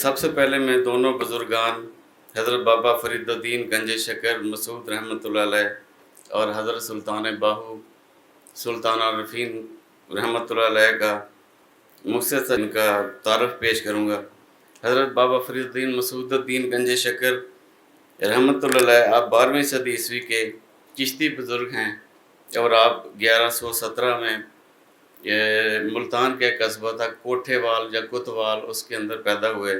سب سے پہلے میں دونوں بزرگان حضرت بابا فریدالدین گنج شکر مسعود رحمۃ اللہ علیہ اور حضرت سلطان باہو سلطان عارفین رحمۃ اللہ علیہ کا مختصر ان کا تعارف پیش کروں گا۔ حضرت بابا فریدالدین مسعود الدین گنج شکر رحمۃ اللہ علیہ آپ 12ویں صدی عیسوی کے چشتی بزرگ ہیں اور آپ 1117 میں ملتان کے قصبہ تھا کوٹھے وال یا کوتوال اس کے اندر پیدا ہوئے،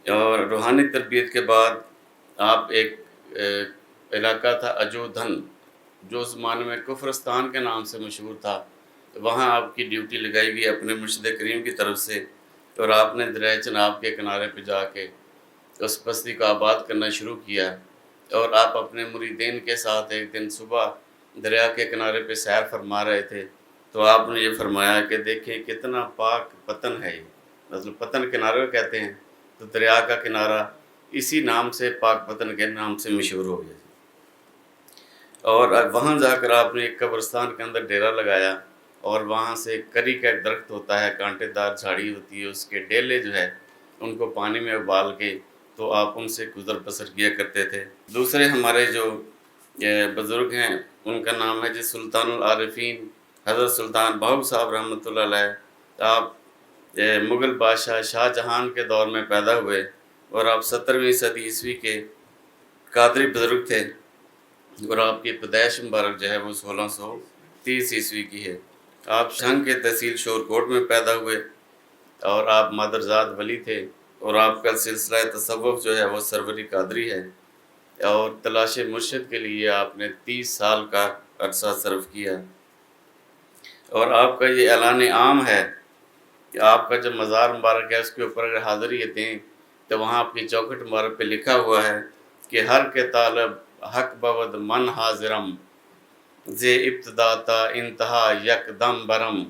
اور روحانی تربیت کے بعد آپ ایک علاقہ تھا اجودھن جو اس زمانے میں کفرستان کے نام سے مشہور تھا، وہاں آپ کی ڈیوٹی لگائی گئی اپنے مرشد کریم کی طرف سے، اور آپ نے دریائے چناب کے کنارے پہ جا کے اس بستی کو آباد کرنا شروع کیا، اور آپ اپنے مریدین کے ساتھ ایک دن صبح دریا کے کنارے پہ سیر فرما رہے تھے، تو آپ نے یہ فرمایا کہ دیکھیں کتنا پاک پتن ہے، یہ مطلب پتن کنارے کہتے ہیں، تو دریا کا کنارہ اسی نام سے پاک پتن کے نام سے مشہور ہو گیا، اور وہاں جا کر آپ نے ایک قبرستان کے اندر ڈیرا لگایا، اور وہاں سے کری کا ایک درخت ہوتا ہے، کانٹے دار جھاڑی ہوتی ہے، اس کے ڈیلے جو ہے ان کو پانی میں ابال کے تو آپ ان سے گزر بسر کیا کرتے تھے۔ دوسرے ہمارے جو بزرگ ہیں ان کا نام ہے جی سلطان العارفین حضرت سلطان باہو صاحب رحمۃ اللہ علیہ۔ آپ مغل بادشاہ شاہ جہان کے دور میں پیدا ہوئے، اور آپ 17ویں صدی عیسوی کے قادری بزرگ تھے، اور آپ کی پیدائش مبارک جو ہے وہ 1630 عیسوی کی ہے۔ آپ شنگ کے تحصیل شورکوٹ میں پیدا ہوئے، اور آپ مادرزاد ولی تھے، اور آپ کا سلسلہ تصوف جو ہے وہ سروری قادری ہے، اور تلاش مرشد کے لیے آپ نے 30 سال کا عرصہ صرف کیا، اور آپ کا یہ اعلان عام ہے کہ آپ کا جو مزار مبارک ہے اس کے اوپر اگر حاضری دیں تو وہاں آپ کی چوکھٹ مبارک پہ لکھا ہوا ہے کہ ہر کے طالب حق بود من حاضرم زے ابتدا تا انتہا یک دم برم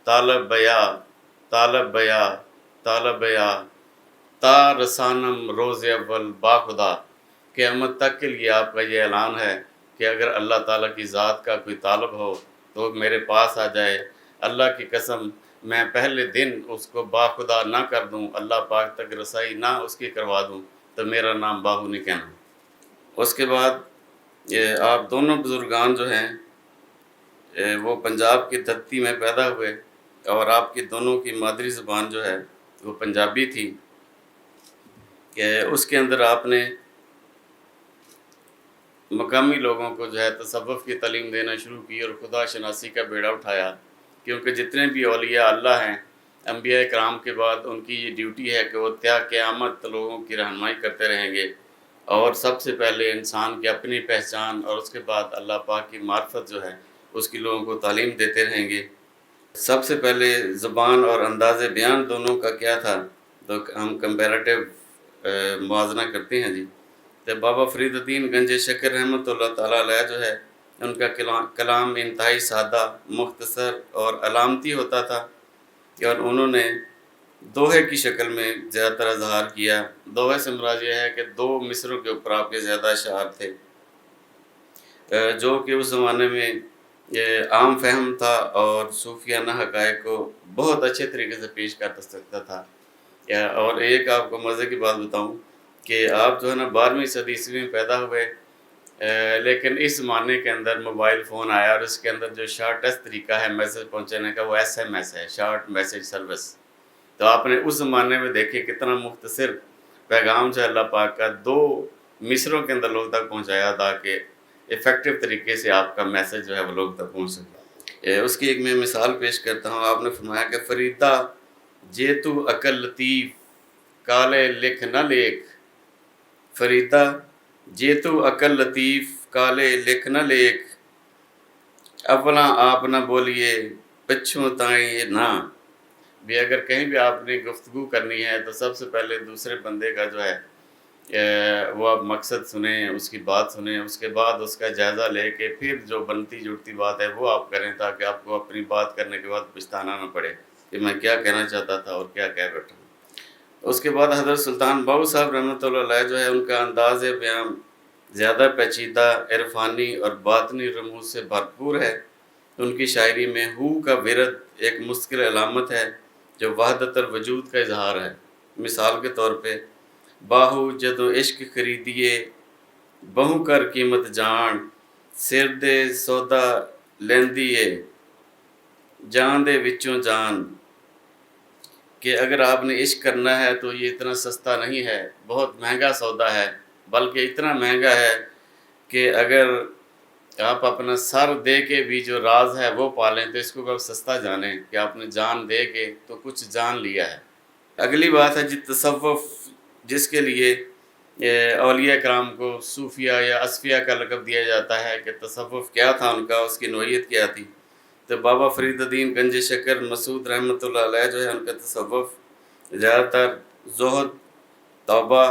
طالب بیا طالب بیا طالب بیا تا رسانم روز اول باخدا۔ قیامت تک کے لیے آپ کا یہ اعلان ہے کہ اگر اللہ تعالیٰ کی ذات کا کوئی طالب ہو تو میرے پاس آ جائے، اللہ کی قسم میں پہلے دن اس کو باخدا نہ کر دوں، اللہ پاک تک رسائی نہ اس کی کروا دوں تو میرا نام باہو نہیں کہنا۔ اس کے بعد آپ دونوں بزرگان جو ہیں وہ پنجاب کی دھرتی میں پیدا ہوئے، اور آپ کی دونوں کی مادری زبان جو ہے وہ پنجابی تھی، کہ اس کے اندر آپ نے مقامی لوگوں کو جو ہے تصوف کی تعلیم دینا شروع کی اور خدا شناسی کا بیڑا اٹھایا، کیونکہ جتنے بھی اولیاء اللہ ہیں انبیاء کرام کے بعد ان کی یہ ڈیوٹی ہے کہ وہ تا قیامت لوگوں کی رہنمائی کرتے رہیں گے، اور سب سے پہلے انسان کی اپنی پہچان اور اس کے بعد اللہ پاک کی معرفت جو ہے اس کی لوگوں کو تعلیم دیتے رہیں گے۔ سب سے پہلے زبان اور انداز بیان دونوں کا کیا تھا، تو ہم کمپیریٹیو موازنہ کرتے ہیں جی، تو بابا فرید الدین گنج شکر رحمۃ اللہ تعالیٰ علیہ جو ہے ان کا کلام انتہائی سادہ، مختصر اور علامتی ہوتا تھا، اور انہوں نے دوہے کی شکل میں زیادہ تر اظہار کیا۔ دوہے سے مراد یہ ہے کہ 2 مصروں کے اوپر آپ کے زیادہ اشعار تھے، جو کہ اس زمانے میں یہ عام فہم تھا اور صوفیانہ حقائق کو بہت اچھے طریقے سے پیش کر سکتا تھا۔ اور ایک آپ کو مزے کی بات بتاؤں کہ آپ جو ہے نا 12ویں صدی عیسوی میں پیدا ہوئے، لیکن اس زمانے کے اندر موبائل فون آیا، اور اس کے اندر جو شارٹیسٹ طریقہ ہے میسج پہنچانے کا وہ SMS ہے، شارٹ میسج سروس۔ تو آپ نے اس زمانے میں دیکھے کتنا مختصر پیغام جو اللہ پاک کا 2 مصروں کے اندر لوگ تک پہنچایا تاکہ ایفیکٹو طریقے سے آپ کا میسج جو ہے وہ لوگ تک پہنچ سکے۔ اس کی ایک میں مثال پیش کرتا ہوں۔ آپ نے فرمایا کہ فریدہ جے تو عقل لطیف کالے لکھ نہ لیکھ، فریدہ جے تو عقل لطیف کالے لکھ نہ لیکھ، اولا آپ نہ بولیے پچھوں تائیں نہ۔ بھی اگر کہیں بھی آپ نے گفتگو کرنی ہے تو سب سے پہلے دوسرے بندے کا جو ہے وہ آپ مقصد سنیں، اس کی بات سنیں، اس کے بعد اس کا جائزہ لے کے پھر جو بنتی جڑتی بات ہے وہ آپ کریں، تاکہ آپ کو اپنی بات کرنے کے بعد پچھتانا نہ پڑے کہ میں کیا کہنا چاہتا تھا اور کیا کہہ بیٹھا۔ اس کے بعد حضرت سلطان باہو صاحب رحمۃ اللہ علیہ جو ہے ان کا انداز بیان زیادہ پیچیدہ، عرفانی اور باطنی رموز سے بھرپور ہے۔ ان کی شاعری میں ہو کا ورد ایک مستقل علامت ہے جو وحدت الوجود کا اظہار ہے۔ مثال کے طور پہ باہو جدوں عشق خریدیے بہو کر قیمت جان سر دے سودا لیندی ہے جان دے وچوں جان، کہ اگر آپ نے عشق کرنا ہے تو یہ اتنا سستا نہیں ہے، بہت مہنگا سودا ہے، بلکہ اتنا مہنگا ہے کہ اگر آپ اپنا سر دے کے بھی جو راز ہے وہ پالیں تو اس کو آپ سستا جانیں کہ آپ نے جان دے کے تو کچھ جان لیا ہے۔ اگلی بات ہے جی تصوف، جس کے لیے اولیاء کرام کو صوفیہ یا اصفیہ کا لقب دیا جاتا ہے کہ تصوف کیا تھا ان کا، اس کی نوعیت کیا تھی۔ تو بابا فرید الدین گنج شکر مسعود رحمۃ اللہ علیہ جو ہے ان کا تصوف زیادہ تر زہد، توبہ،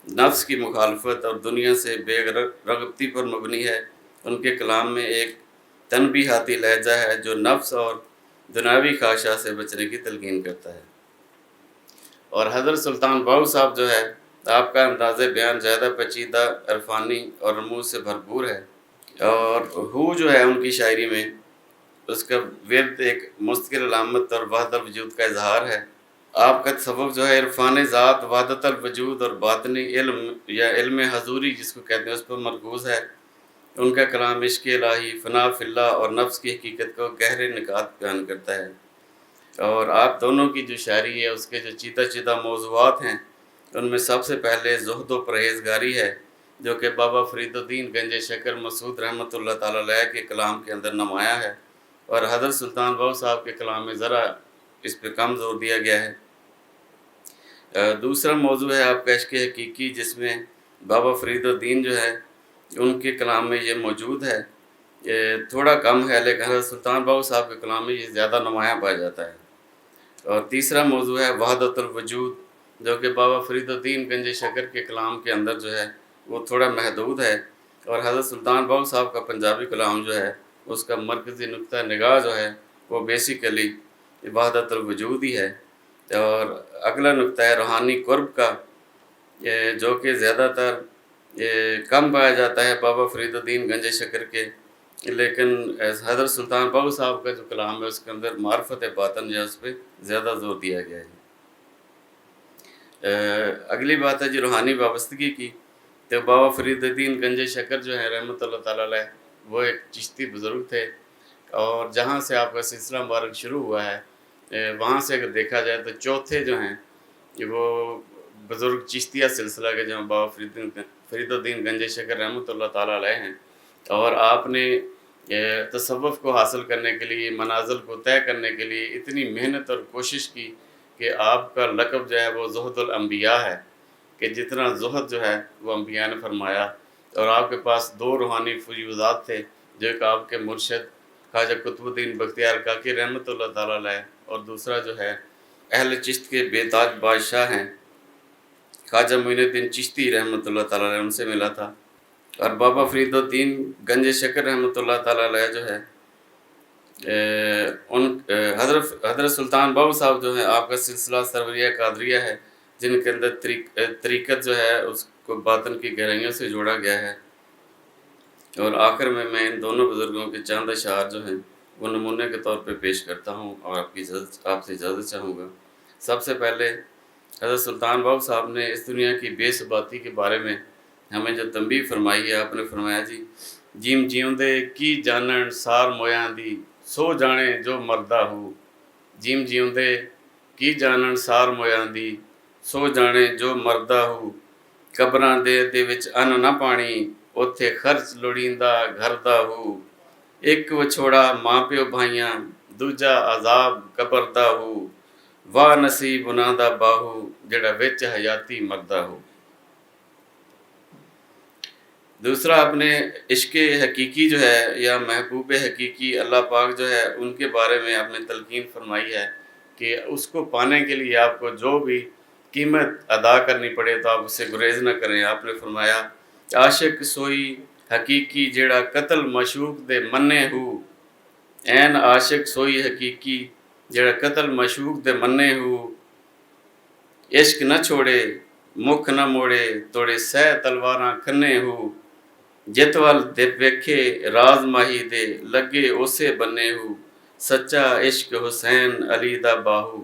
نفس کی مخالفت اور دنیا سے بے رغبتی پر مبنی ہے۔ ان کے کلام میں ایک تنبیہاتی لہجہ ہے جو نفس اور دنیاوی خواہشات سے بچنے کی تلقین کرتا ہے۔ اور حضرت سلطان باہو صاحب جو ہے آپ کا انداز بیان زیادہ پیچیدہ، عرفانی اور رموز سے بھرپور ہے، اور ہو جو ہے ان کی شاعری میں اس کا ورد ایک مستقل علامت اور وحدت الوجود کا اظہار ہے۔ آپ کا تصوف جو ہے عرفان ذات، وحدت الوجود اور باطنی علم یا علم حضوری جس کو کہتے ہیں اس پر مرکوز ہے۔ ان کا کلام عشق الہی، فنا فی اللہ اور نفس کی حقیقت کو گہرے نکات بیان کرتا ہے۔ اور آپ دونوں کی جو شاعری ہے اس کے جو چیدہ موضوعات ہیں ان میں سب سے پہلے زہد و پرہیزگاری ہے، جو کہ بابا فرید الدین گنج شکر مسعود رحمۃ اللہ تعالیٰ علیہ کے کلام کے اندر نمایاں ہے، اور حضرت سلطان باہو صاحب کے کلام میں ذرا اس پہ کم زور دیا گیا ہے۔ دوسرا موضوع ہے آپ کا عشق حقیقی، جس میں بابا فرید الدین جو ہے ان کے کلام میں یہ موجود ہے، یہ تھوڑا کم ہے لیکن حضرت سلطان باہو صاحب کے کلام میں یہ زیادہ نمایاں پایا جاتا ہے۔ اور تیسرا موضوع ہے وحدت الوجود، جو کہ بابا فرید الدین گنج شکر کے کلام کے اندر جو ہے وہ تھوڑا محدود ہے، اور حضرت سلطان باہو صاحب کا پنجابی کلام جو ہے اس کا مرکزی نقطہ نگاہ جو ہے وہ بیسیکلی وحدت الوجود ہی ہے۔ اور اگلا نقطہ ہے روحانی قرب کا، جو کہ زیادہ تر کم پایا جاتا ہے بابا فرید الدین گنج شکر کے، لیکن حضرت سلطان باہو صاحب کا جو کلام ہے اس کے اندر معرفت باطن جو ہے اس پہ زیادہ زور دیا گیا ہے۔ اگلی بات ہے جی روحانی وابستگی کی، تو بابا فرید الدین گنج شکر جو ہے رحمۃ اللہ تعالیٰ علیہ وہ ایک چشتی بزرگ تھے، اور جہاں سے آپ کا سلسلہ مبارک شروع ہوا ہے وہاں سے اگر دیکھا جائے تو چوتھے جو ہیں وہ بزرگ چشتیہ سلسلہ کے جو ہیں بابا فرید الدین گنج شکر رحمۃ اللہ تعالیٰ علیہ ہیں، اور آپ نے تصوف کو حاصل کرنے کے لیے، منازل کو طے کرنے کے لیے اتنی محنت اور کوشش کی کہ آپ کا لقب جو ہے وہ زہد الانبیاء ہے، کہ جتنا زہد جو ہے وہ انبیاء نے فرمایا۔ اور آپ کے پاس دو روحانی فیوضات تھے، جو ایک آپ کے مرشد خواجہ قطب الدین بختیار کاکی رحمۃ اللہ تعالیٰ علیہ، اور دوسرا جو ہے اہل چشت کے بے تاج بادشاہ ہیں خواجہ معین الدین چشتی رحمۃ اللہ تعالیٰ علیہ، ان سے ملا تھا۔ اور بابا فرید الدین گنج شکر رحمۃ اللہ تعالیٰ علیہ جو ہے حضرت سلطان باہو صاحب جو ہے آپ کا سلسلہ سروریہ قادریہ ہے، جن کے اندر طریقت جو ہے اس کو باطن کی گہرائیوں سے جوڑا گیا ہے۔ اور آخر میں ان دونوں بزرگوں کے چند اشعار جو ہیں وہ نمونے کے طور پہ پیش کرتا ہوں اور آپ سے اجازت چاہوں گا۔ سب سے پہلے حضرت سلطان باہو صاحب نے اس دنیا کی بے ثباتی کے بارے میں ہمیں جو تنبیہ فرمائی ہے، آپ نے فرمایا جی جیم جیوندے کی جانن سار مویاں دی سو جانے جو مردہ ہو، جیم جیوندے کی جانن سار مویاں دی سو جانے جو مردہ ہو، قبراں دے وچ ان نہ پانی اوتھے خرچ لوڑیندا گھر دا ہو، ایک وچھوڑا ماں پیو بھائیاں دوجا عذاب قبر دا ہو، واہ نصیب انہاں دا باہو جڑا وچ حیاتی مردہ ہو۔ دوسرا اپنے عشق حقیقی جو ہے یا محبوب حقیقی اللہ پاک جو ہے ان کے بارے میں آپ نے تلقین فرمائی ہے کہ اس کو پانے کے لیے آپ کو جو بھی قیمت ادا کرنی پڑے تو آپ اسے گریز نہ کریں۔ آپ نے فرمایا عاشق سوئی حقیقی جیڑا قتل مشوق دے منے ہو، این عاشق سوئی حقیقی جیڑا قتل مشوق دے منے ہو، عشق نہ چھوڑے مکھ نہ موڑے توڑے سہ تلواراں کھنے ہو، جت وال دے ویکھے راز ماہی دے لگے اسے بنے ہو، سچا عشق حسین علی دا باہو